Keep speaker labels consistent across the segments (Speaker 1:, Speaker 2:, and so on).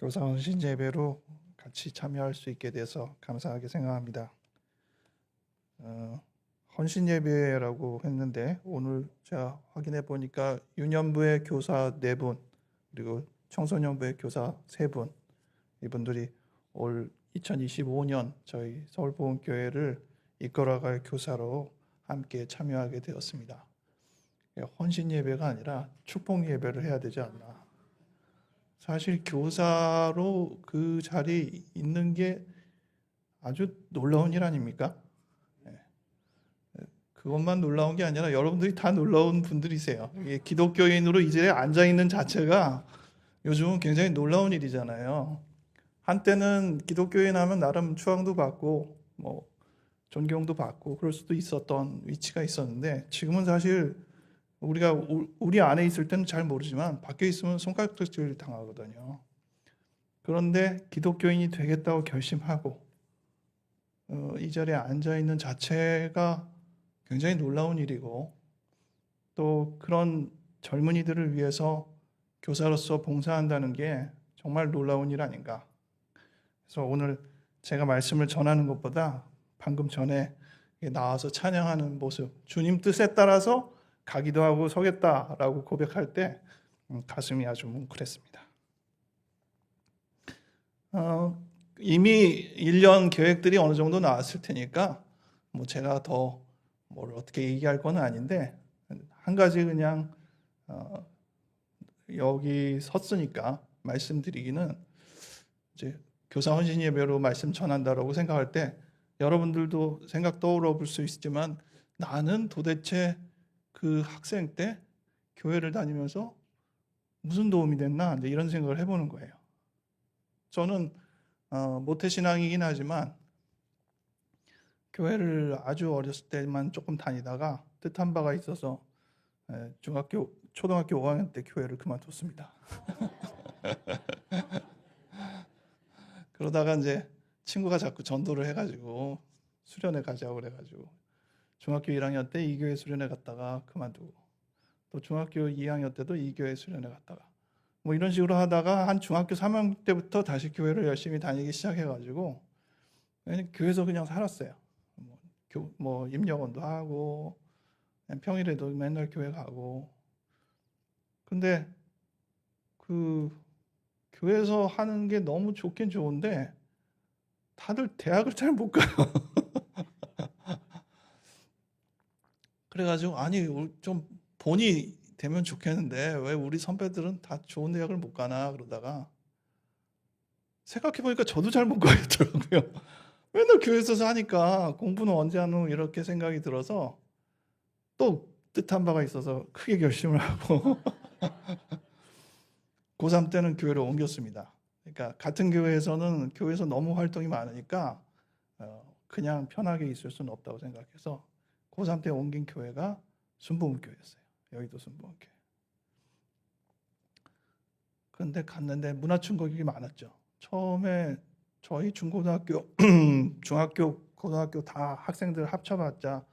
Speaker 1: 교사 헌신 예배로 같이 참여할 수 있게 돼서 감사하게 생각합니다. 헌신 예배라고 했는데 오늘 제가 확인해 보니까 유년부의 교사 4분 그리고 청소년부의 교사 3분 이분들이 올 2025년 저희 서울보훈교회를 이끌어갈 교사로 함께 참여하게 되었습니다. 헌신 예배가 아니라 축복 예배를 해야 되지 않나. 사실 교사로 그 자리에 있는 게 아주 놀라운 일 아닙니까? 그것만 놀라운 게 아니라 여러분들이 다 놀라운 분들이세요. 기독교인으로 이 자리에 앉아 있는 자체가 요즘은 굉장히 놀라운 일이잖아요. 한때는 기독교인 하면 나름 추앙도 받고 뭐 존경도 받고 그럴 수도 있었던 위치가 있었는데 지금은 사실 우리가 우리 안에 있을 때는 잘 모르지만 밖에 있으면 손가락질 당하거든요. 그런데 기독교인이 되겠다고 결심하고 이 자리에 앉아 있는 자체가 굉장히 놀라운 일이고 또 그런 젊은이들을 위해서 교사로서 봉사한다는 게 정말 놀라운 일 아닌가. 그래서 오늘 제가 말씀을 전하는 것보다 방금 전에 나와서 찬양하는 모습, 주님 뜻에 따라서 가기도 하고 서겠다라고 고백할 때 가슴이 아주 뭉클했습니다. 이미 1년 계획들이 어느 정도 나왔을 테니까 뭐 제가 더 뭘 어떻게 얘기할 건 아닌데 한 가지 그냥 여기 섰으니까 말씀드리기는 이제 교사 헌신 예배로 말씀 전한다라고 생각할 때 여러분들도 생각 떠올려 볼 수 있지만 나는 도대체 그 학생 때 교회를 다니면서 무슨 도움이 됐나 이런 생각을 해보는 거예요. 저는 모태신앙이긴 하지만 교회를 아주 어렸을 때만 조금 다니다가 뜻한 바가 있어서 초등학교 5학년 때 교회를 그만뒀습니다. 그러다가 이제 친구가 자꾸 전도를 해가지고 수련회 가자고 그래가지고 중학교 1학년 때 이 교회 수련회 갔다가 그만두고 또 중학교 2학년 때도 이 교회 수련회 갔다가 뭐 이런 식으로 하다가 한 중학교 3학년 때부터 다시 교회를 열심히 다니기 시작해가지고 교회에서 그냥 살았어요. 뭐 임력원도 하고 평일에도 맨날 교회 가고. 근데 그 교회에서 하는 게 너무 좋긴 좋은데 다들 대학을 잘 못 가요. 그래가지고 아니 좀 본이 되면 좋겠는데 왜 우리 선배들은 다 좋은 대학을 못 가나 그러다가 생각해보니까 저도 잘 못 가겠더라고요. 맨날 교회에서 하니까 공부는 언제 하노 이렇게 생각이 들어서 또 뜻한 바가 있어서 크게 결심을 하고 고3 때는 교회를 옮겼습니다. 그러니까 같은 교회에서 너무 활동이 많으니까 그냥 편하게 있을 수는 없다고 생각해서 고3 때 옮긴 교회가 순복음교회였어요. 여의도 순복음교회. 그런데 갔는데 문화충격이 많았죠. 처음에 저희 중고등학교, 중학교, 고등학교 다 학생들 합쳐봤자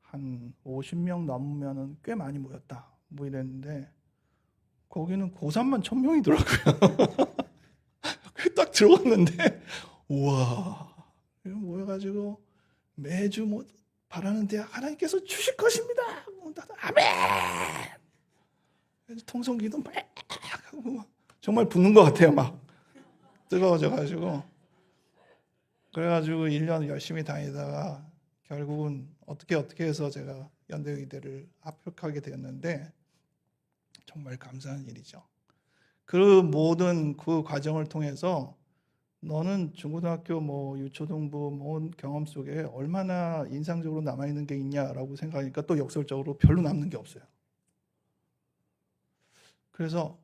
Speaker 1: 한 50명 넘으면 꽤 많이 모였다. 뭐 이랬는데 거기는 고3만 1000명이더라고요. 딱 들어갔는데 우와 이거 모여가지고 매주 뭐 바라는 대학 하나님께서 주실 것입니다. 아멘. 통성기도 막 하고 정말 붙는 것 같아요. 막 뜨거워져가지고 그래가지고 1년 열심히 다니다가 결국은 어떻게 해서 제가 연대의대를 합격하게 되었는데 정말 감사한 일이죠. 그 모든 그 과정을 통해서 너는 중고등학교 뭐 유초등부 뭐 경험 속에 얼마나 인상적으로 남아있는 게 있냐라고 생각하니까 또 역설적으로 별로 남는 게 없어요. 그래서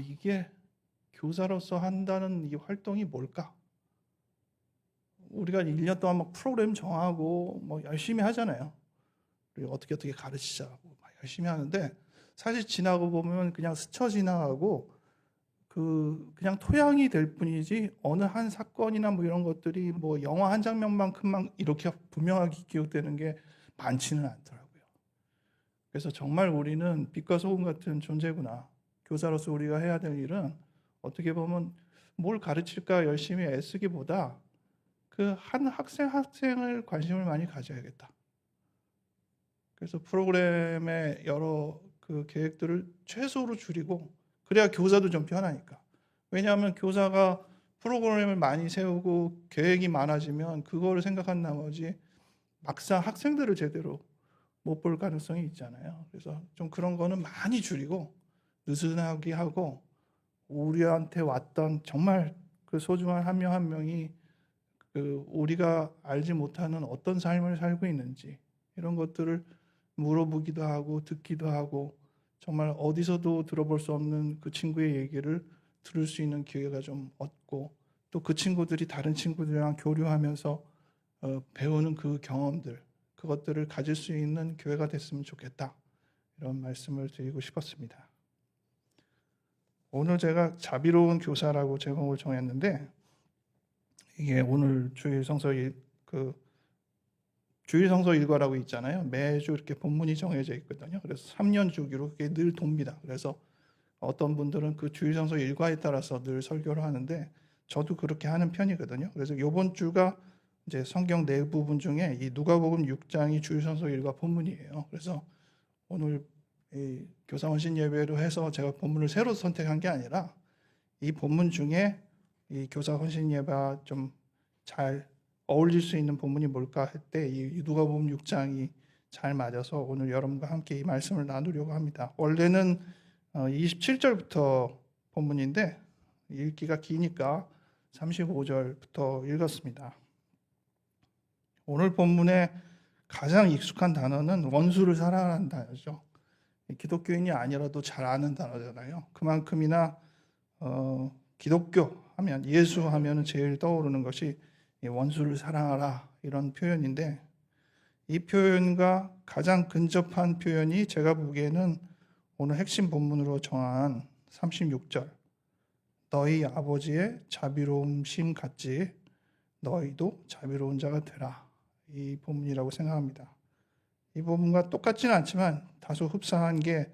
Speaker 1: 이게 교사로서 한다는 이 활동이 뭘까? 우리가 1년 동안 막 프로그램 정하고 뭐 열심히 하잖아요. 그리고 어떻게 가르치자고 막 열심히 하는데 사실 지나고 보면 그냥 스쳐 지나가고 그냥 토양이 될 뿐이지 어느 한 사건이나 뭐 이런 것들이 뭐 영화 한 장면만큼만 이렇게 분명하게 기억되는 게 많지는 않더라고요. 그래서 정말 우리는 빛과 소금 같은 존재구나. 교사로서 우리가 해야 될 일은 어떻게 보면 뭘 가르칠까 열심히 애쓰기보다 그 한 학생을 관심을 많이 가져야겠다. 그래서 프로그램의 여러 그 계획들을 최소로 줄이고, 그래야 교사도 좀 편하니까. 왜냐하면 교사가 프로그램을 많이 세우고 계획이 많아지면 그거를 생각한 나머지 막상 학생들을 제대로 못 볼 가능성이 있잖아요. 그래서 좀 그런 거는 많이 줄이고 느슨하게 하고, 우리한테 왔던 정말 그 소중한 한 명 한 명이 그 우리가 알지 못하는 어떤 삶을 살고 있는지 이런 것들을 물어보기도 하고 듣기도 하고, 정말 어디서도 들어볼 수 없는 그 친구의 얘기를 들을 수 있는 기회가 좀 얻고, 또 그 친구들이 다른 친구들이랑 교류하면서 배우는 그 경험들, 그것들을 가질 수 있는 교회가 됐으면 좋겠다, 이런 말씀을 드리고 싶었습니다. 오늘 제가 자비로운 교사라고 제목을 정했는데, 이게 오늘 주일 성서 주일 성서 일과라고 있잖아요. 매주 이렇게 본문이 정해져 있거든요. 그래서 3년 주기로 그게 늘 돕니다. 그래서 어떤 분들은 그 주일 성서 일과에 따라서 늘 설교를 하는데, 저도 그렇게 하는 편이거든요. 그래서 이번 주가 이제 성경 네 부분 중에 이 누가복음 6장이 주일 성서 일과 본문이에요. 그래서 오늘 이 교사 헌신 예배로 해서 제가 본문을 새로 선택한 게 아니라, 이 본문 중에 이 교사 헌신 예배와 좀 잘 어울릴 수 있는 본문이 뭘까 할 때 이 누가복음 6장이 잘 맞아서 오늘 여러분과 함께 이 말씀을 나누려고 합니다. 원래는 27절부터 본문인데 읽기가 기니까 35절부터 읽었습니다. 오늘 본문에 가장 익숙한 단어는 원수를 사랑하는 단어죠. 기독교인이 아니라도 잘 아는 단어잖아요. 그만큼이나 기독교 하면, 예수 하면 제일 떠오르는 것이 원수를 사랑하라, 이런 표현인데, 이 표현과 가장 근접한 표현이 제가 보기에는 오늘 핵심 본문으로 정한 36절, 너희 아버지의 자비로움심 같이 너희도 자비로운 자가 되라, 이 본문이라고 생각합니다. 이 본문과 똑같지는 않지만 다소 흡사한 게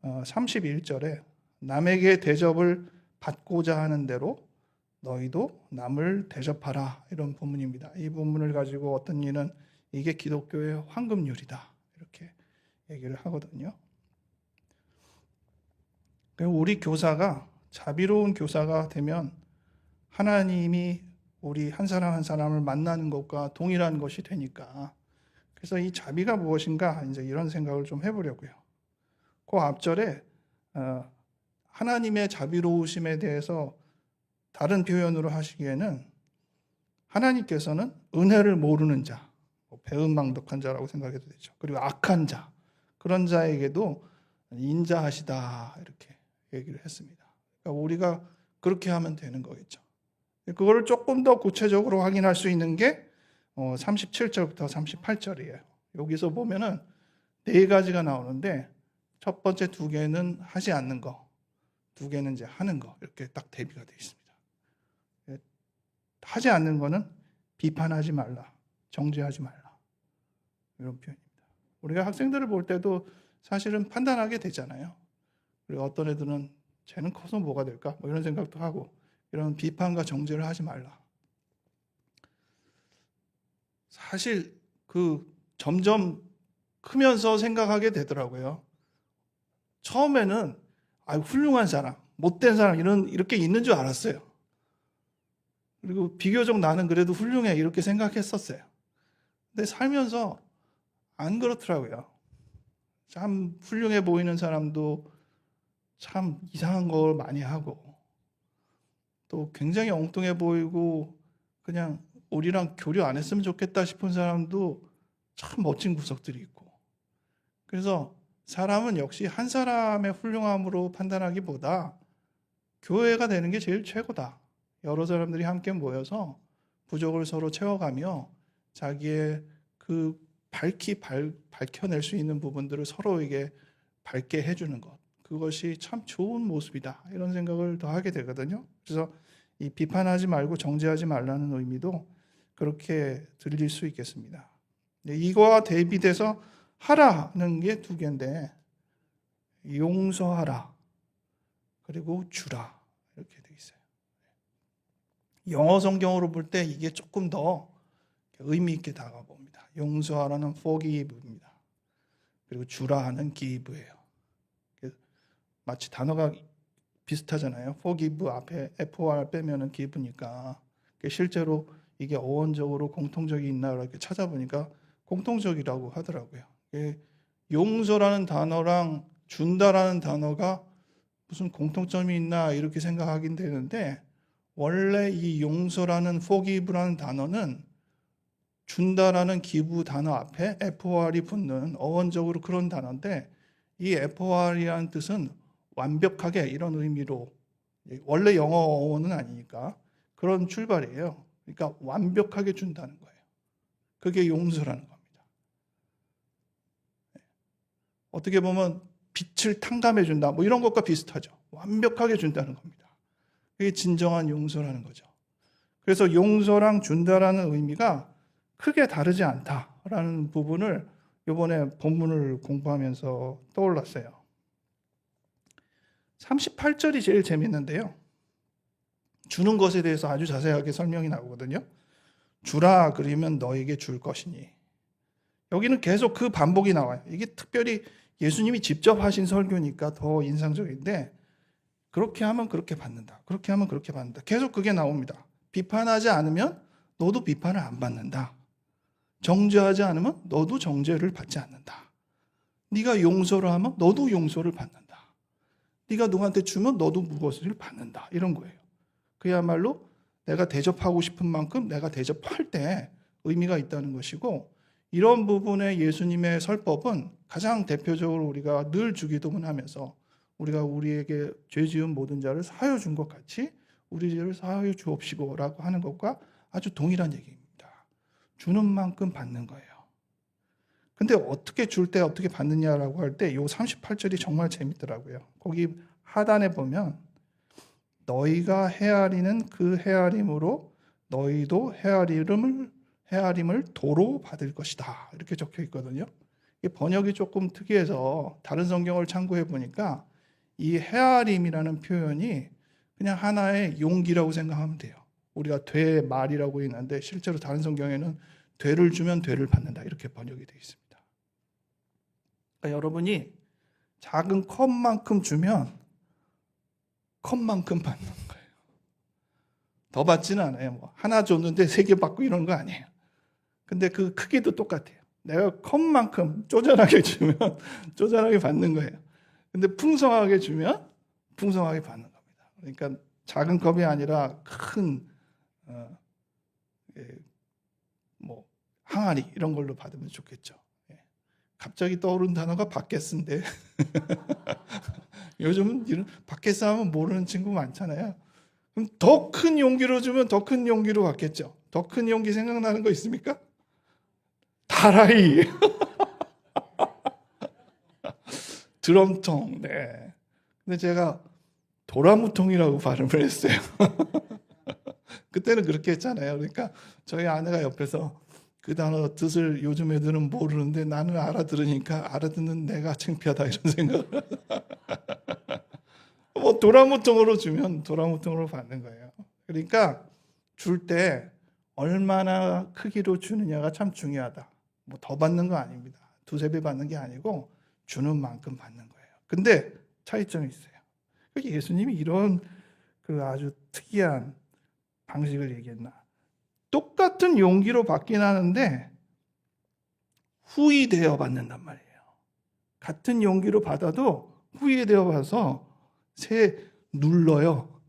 Speaker 1: 31절에 남에게 대접을 받고자 하는 대로 너희도 남을 대접하라, 이런 본문입니다. 이 본문을 가지고 어떤 이는 이게 기독교의 황금률이다, 이렇게 얘기를 하거든요. 우리 교사가 자비로운 교사가 되면 하나님이 우리 한 사람 한 사람을 만나는 것과 동일한 것이 되니까, 그래서 이 자비가 무엇인가 이제 이런 생각을 좀 해보려고요. 그 앞절에 하나님의 자비로우심에 대해서 다른 표현으로 하시기에는 하나님께서는 은혜를 모르는 자, 배은망덕한 자라고 생각해도 되죠. 그리고 악한 자, 그런 자에게도 인자하시다, 이렇게 얘기를 했습니다. 그러니까 우리가 그렇게 하면 되는 거겠죠. 그거를 조금 더 구체적으로 확인할 수 있는 게 37절부터 38절이에요. 여기서 보면은 네 가지가 나오는데, 첫 번째 두 개는 하지 않는 거, 두 개는 이제 하는 거, 이렇게 딱 대비가 되어 있습니다. 하지 않는 거는 비판하지 말라, 정죄하지 말라, 이런 표현입니다. 우리가 학생들을 볼 때도 사실은 판단하게 되잖아요. 그리고 어떤 애들은 쟤는 커서 뭐가 될까? 뭐 이런 생각도 하고, 이런 비판과 정죄를 하지 말라. 사실 점점 크면서 생각하게 되더라고요. 처음에는 훌륭한 사람, 못된 사람 이렇게 있는 줄 알았어요. 그리고 비교적 나는 그래도 훌륭해, 이렇게 생각했었어요. 근데 살면서 안 그렇더라고요. 참 훌륭해 보이는 사람도 참 이상한 걸 많이 하고, 또 굉장히 엉뚱해 보이고 그냥 우리랑 교류 안 했으면 좋겠다 싶은 사람도 참 멋진 구석들이 있고, 그래서 사람은 역시 한 사람의 훌륭함으로 판단하기보다 교회가 되는 게 제일 최고다. 여러 사람들이 함께 모여서 부족을 서로 채워가며 자기의 그 밝혀낼 수 있는 부분들을 서로에게 밝게 해주는 것, 그것이 참 좋은 모습이다, 이런 생각을 더 하게 되거든요. 그래서 이 비판하지 말고 정죄하지 말라는 의미도 그렇게 들릴 수 있겠습니다. 이거와 대비돼서 하라는 게 두 개인데, 용서하라, 그리고 주라, 이렇게 돼 있어요. 영어 성경으로 볼 때 이게 조금 더 의미 있게 다가봅니다. 용서하라는 forgive입니다. 그리고 주라 하는 give예요. 마치 단어가 비슷하잖아요. forgive 앞에 for 빼면은 give니까 실제로 이게 어원적으로 공통적이 있나 이렇게 찾아보니까 공통적이라고 하더라고요. 용서라는 단어랑 준다라는 단어가 무슨 공통점이 있나 이렇게 생각하긴 되는데 원래 이 용서라는 forgive라는 단어는 준다라는 give 단어 앞에 for이 붙는 어원적으로 그런 단어인데 이 for이라는 뜻은 완벽하게 이런 의미로 원래 영어 어원은 아니니까 그런 출발이에요. 그러니까 완벽하게 준다는 거예요. 그게 용서라는 겁니다. 어떻게 보면 빛을 탕감해 준다 뭐 이런 것과 비슷하죠. 완벽하게 준다는 겁니다. 그게 진정한 용서라는 거죠. 그래서 용서랑 준다라는 의미가 크게 다르지 않다라는 부분을 이번에 본문을 공부하면서 떠올랐어요. 38절이 제일 재밌는데요. 주는 것에 대해서 아주 자세하게 설명이 나오거든요. 주라 그러면 너에게 줄 것이니. 여기는 계속 그 반복이 나와요. 이게 특별히 예수님이 직접 하신 설교니까 더 인상적인데 그렇게 하면 그렇게 받는다. 그렇게 하면 그렇게 받는다. 계속 그게 나옵니다. 비판하지 않으면 너도 비판을 안 받는다. 정죄하지 않으면 너도 정죄를 받지 않는다. 네가 용서를 하면 너도 용서를 받는다. 네가 누구한테 주면 너도 무엇을 받는다. 이런 거예요. 그야말로 내가 대접하고 싶은 만큼 내가 대접할 때 의미가 있다는 것이고 이런 부분의 예수님의 설법은 가장 대표적으로 우리가 늘 주기도문 하면서 우리가 우리에게 죄 지은 모든 자를 사하여 준 것 같이 우리 죄를 사하여 주옵시고라고 하는 것과 아주 동일한 얘기입니다. 주는 만큼 받는 거예요. 근데 어떻게 줄 때 어떻게 받느냐라고 할 때 이 38절이 정말 재밌더라고요. 거기 하단에 보면 너희가 헤아리는 그 헤아림으로 너희도 헤아림을 도로 받을 것이다. 이렇게 적혀 있거든요. 이 번역이 조금 특이해서 다른 성경을 참고해 보니까 이 헤아림이라는 표현이 그냥 하나의 용기라고 생각하면 돼요. 우리가 돼 말이라고 있는데 실제로 다른 성경에는 되를 주면 되를 받는다 이렇게 번역이 되어 있습니다. 그러니까 여러분이 작은 컵만큼 주면 컵만큼 받는 거예요. 더 받지는 않아요. 뭐 하나 줬는데 3개 받고 이런 거 아니에요. 근데 그 크기도 똑같아요. 내가 컵만큼 쪼잔하게 주면 쪼잔하게 받는 거예요. 근데 풍성하게 주면 풍성하게 받는 겁니다. 그러니까 작은 컵이 아니라 큰 뭐 항아리 이런 걸로 받으면 좋겠죠. 갑자기 떠오른 단어가 바켓스인데 요즘은 이런 바켓스 하면 모르는 친구 많잖아요. 그럼 더 큰 용기로 주면 더 큰 용기로 받겠죠. 더 큰 용기 생각나는 거 있습니까? 다라이 드럼통. 네. 근데 제가 도라무통이라고 발음을 했어요. 그때는 그렇게 했잖아요. 그러니까 저희 아내가 옆에서 그 단어 뜻을 요즘 애들은 모르는데 나는 알아들으니까 알아듣는 내가 창피하다 이런 생각을. 뭐 도라무통으로 주면 도라무통으로 받는 거예요. 그러니까 줄 때 얼마나 크기로 주느냐가 참 중요하다. 뭐 더 받는 거 아닙니다. 2-3배 받는 게 아니고 주는 만큼 받는 거예요. 근데 차이점이 있어요. 예수님이 이런 그 아주 특이한 방식을 얘기했나. 똑같은 용기로 받긴 하는데 후이되어 받는단 말이에요. 같은 용기로 받아도 후이되어 받아서 눌러요.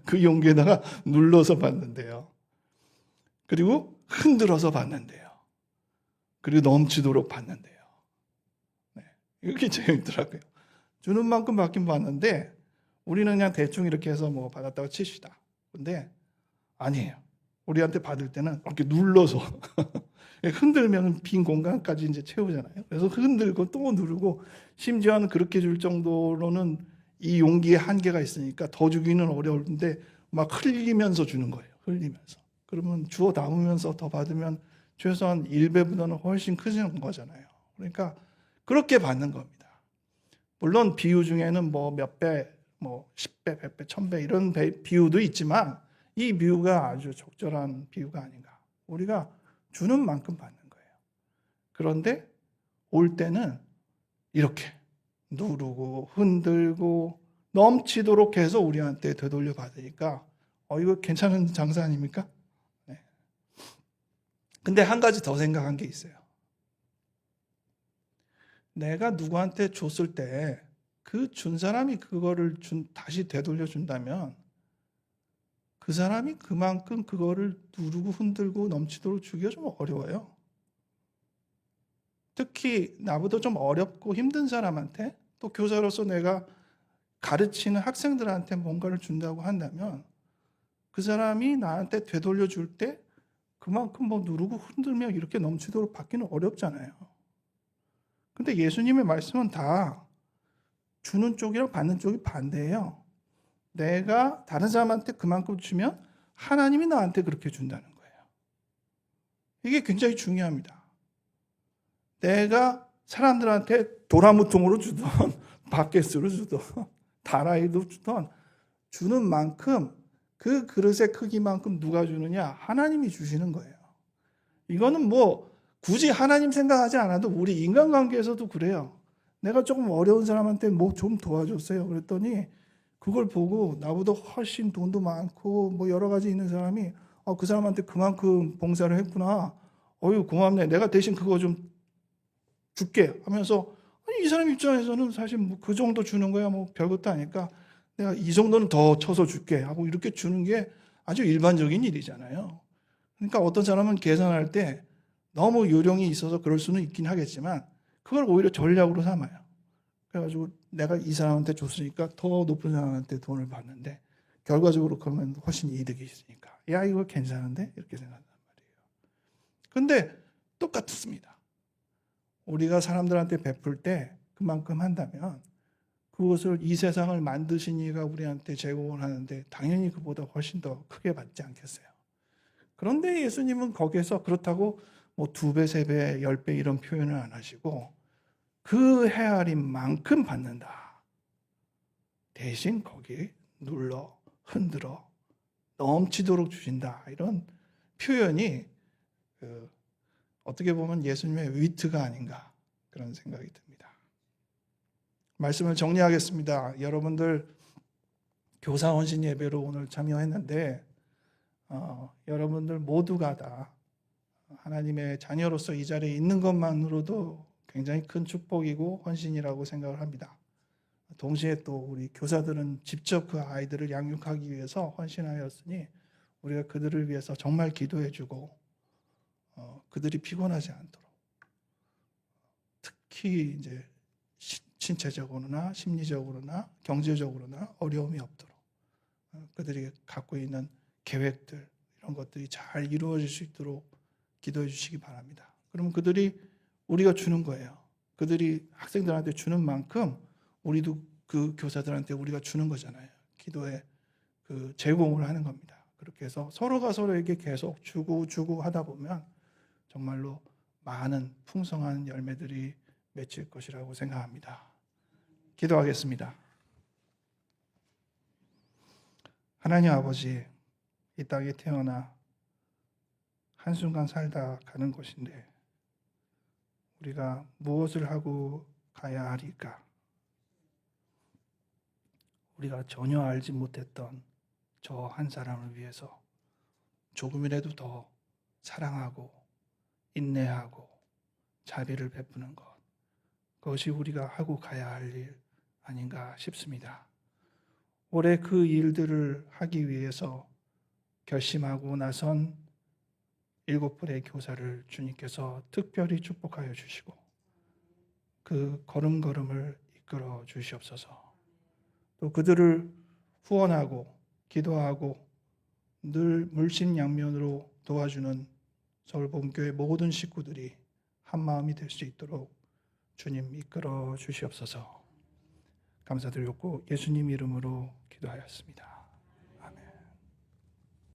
Speaker 1: 그 용기에다가 눌러서 받는데요. 그리고 흔들어서 받는데요. 그리고 넘치도록 받는데요. 네, 이렇게 재밌더라고요. 주는 만큼 받긴 받는데 우리는 그냥 대충 이렇게 해서 뭐 받았다고 칩시다. 근데 아니에요. 우리한테 받을 때는 이렇게 눌러서 흔들면 빈 공간까지 이제 채우잖아요. 그래서 흔들고 또 누르고 심지어는 그렇게 줄 정도로는 이 용기에 한계가 있으니까 더 주기는 어려운데 막 흘리면서 주는 거예요. 흘리면서. 그러면 주워 담으면서 더 받으면 최소한 1배보다는 훨씬 크지는 거잖아요. 그러니까 그렇게 받는 겁니다. 물론 비유 중에는 뭐 몇 배, 뭐 10배, 100배, 1000배 이런 비유도 있지만 이 비유가 아주 적절한 비유가 아닌가. 우리가 주는 만큼 받는 거예요. 그런데 올 때는 이렇게 누르고 흔들고 넘치도록 해서 우리한테 되돌려 받으니까 이거 괜찮은 장사 아닙니까? 네. 근데 한 가지 더 생각한 게 있어요. 내가 누구한테 줬을 때 그 준 사람이 그거를 다시 되돌려 준다면 그 사람이 그만큼 그거를 누르고 흔들고 넘치도록 주기가 좀 어려워요. 특히 나보다 좀 어렵고 힘든 사람한테, 또 교사로서 내가 가르치는 학생들한테 뭔가를 준다고 한다면 그 사람이 나한테 되돌려 줄 때 그만큼 뭐 누르고 흔들며 이렇게 넘치도록 받기는 어렵잖아요. 근데 예수님의 말씀은 다 주는 쪽이랑 받는 쪽이 반대예요. 내가 다른 사람한테 그만큼 주면 하나님이 나한테 그렇게 준다는 거예요. 이게 굉장히 중요합니다. 내가 사람들한테 도라무통으로 주던 바켓으로 주던 다라이도 주던 주는 만큼 그 그릇의 크기만큼 누가 주느냐? 하나님이 주시는 거예요. 이거는 뭐 굳이 하나님 생각하지 않아도 우리 인간관계에서도 그래요. 내가 조금 어려운 사람한테 뭐 좀 도와줬어요. 그랬더니 그걸 보고 나보다 훨씬 돈도 많고 뭐 여러 가지 있는 사람이 그 사람한테 그만큼 봉사를 했구나. 어유 고맙네. 내가 대신 그거 좀 줄게 하면서 이 사람 입장에서는 사실 뭐 그 정도 주는 거야 뭐 별것도 아니까 내가 이 정도는 더 쳐서 줄게 하고 이렇게 주는 게 아주 일반적인 일이잖아요. 그러니까 어떤 사람은 계산할 때 너무 요령이 있어서 그럴 수는 있긴 하겠지만 그걸 오히려 전략으로 삼아요. 그래가지고 내가 이 사람한테 줬으니까 더 높은 사람한테 돈을 받는데 결과적으로 그러면 훨씬 이득이 있으니까 야 이거 괜찮은데 이렇게 생각한단 말이에요. 근데 똑같습니다. 우리가 사람들한테 베풀 때 그만큼 한다면 그것을 이 세상을 만드신 이가 우리한테 제공을 하는데 당연히 그보다 훨씬 더 크게 받지 않겠어요. 그런데 예수님은 거기에서 그렇다고 뭐 2배, 3배, 10배 이런 표현을 안 하시고 그 헤아림만큼 받는다. 대신 거기에 눌러 흔들어 넘치도록 주신다. 이런 표현이 어떻게 보면 예수님의 위트가 아닌가 그런 생각이 듭니다. 말씀을 정리하겠습니다. 여러분들 교사 헌신 예배로 오늘 참여했는데 여러분들 모두가 다 하나님의 자녀로서 이 자리에 있는 것만으로도 굉장히 큰 축복이고 헌신이라고 생각을 합니다. 동시에 또 우리 교사들은 직접 그 아이들을 양육하기 위해서 헌신하였으니 우리가 그들을 위해서 정말 기도해주고 그들이 피곤하지 않도록 특히 이제 신체적으로나 심리적으로나 경제적으로나 어려움이 없도록 그들이 갖고 있는 계획들 이런 것들이 잘 이루어질 수 있도록 기도해 주시기 바랍니다. 그러면 그들이 우리가 주는 거예요. 그들이 학생들한테 주는 만큼 우리도 그 교사들한테 우리가 주는 거잖아요. 기도에 그 제공을 하는 겁니다. 그렇게 해서 서로가 서로에게 계속 주고 하다 보면 정말로 많은 풍성한 열매들이 맺힐 것이라고 생각합니다. 기도하겠습니다. 하나님 아버지, 이 땅에 태어나 한순간 살다 가는 것인데 우리가 무엇을 하고 가야 하리까? 우리가 전혀 알지 못했던 저 한 사람을 위해서 조금이라도 더 사랑하고 인내하고 자비를 베푸는 것, 그것이 우리가 하고 가야 할 일 아닌가 싶습니다. 올해 그 일들을 하기 위해서 결심하고 나선 7분의 교사를 주님께서 특별히 축복하여 주시고 그 걸음걸음을 이끌어 주시옵소서. 또 그들을 후원하고 기도하고 늘 물신양면으로 도와주는 서울본교회 모든 식구들이 한마음이 될 수 있도록 주님 이끌어 주시옵소서. 감사드렸고 예수님 이름으로 기도하였습니다.